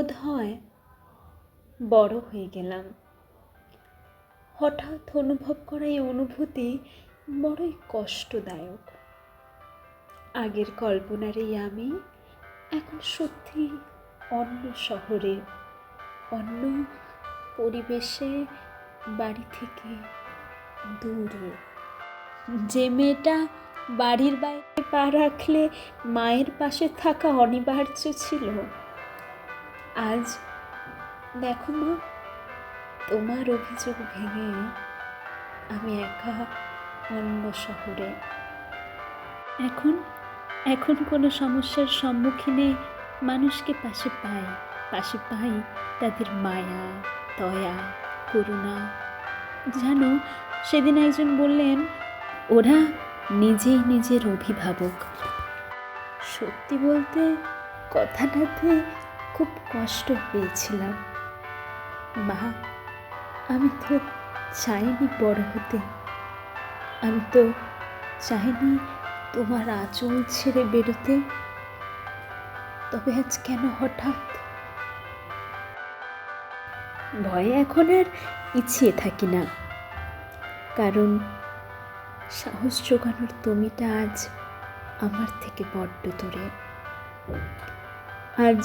বোধ হয় বড় হয়ে গেলাম। হঠাৎ অনুভব করা এই অনুভূতি বড়ই কষ্টদায়ক। আগের কল্পনার এই আমি এখন সত্যি অন্য শহরে, অন্য পরিবেশে, বাড়ি থেকে দূরে। যে মেয়েটা বাড়ির বাইরে পা রাখলে মায়ের পাশে থাকা অনিবার্য ছিল, আজ দেখো মা, তোমার অভিযোগ ভেঙে আমি একা অন্য শহরে। এখন কোনো সমস্যার সম্মুখীনে মানুষকে পাশে পাই তাদের মায়া, দয়া, করুণা। জানো, সেদিন একজন বললেন ওরা নিজেই নিজের অভিভাবক। সত্যি বলতে কথাটাতে খুব কষ্ট পেয়েছিলাম। মা, আমি তো চাইনি বড় হতে, আমি তো চাইনি তোমার আঁচল ছেড়ে বেরোতে, তবে আজ কেন হঠাৎ? ভয়ে এখন আর পিছিয়ে থাকি না, কারণ সাহস জোগানোর তুমিটা আজ আমার থেকে বড্ড দূরে। আজ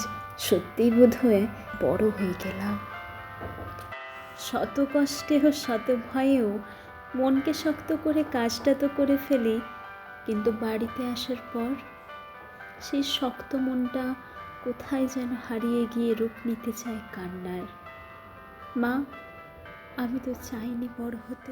সত্যিই বোধহয় বড় হয়ে গেলাম। শত কষ্টে ও শত ভয়েও মনকে শক্ত করে কাজটা তো করে ফেলি, কিন্তু বাড়িতে আসার পর সেই শক্ত মনটা কোথায় যেন হারিয়ে গিয়ে রূপ নিতে চায় কান্নার। মা, আমি তো চাইনি বড় হতে।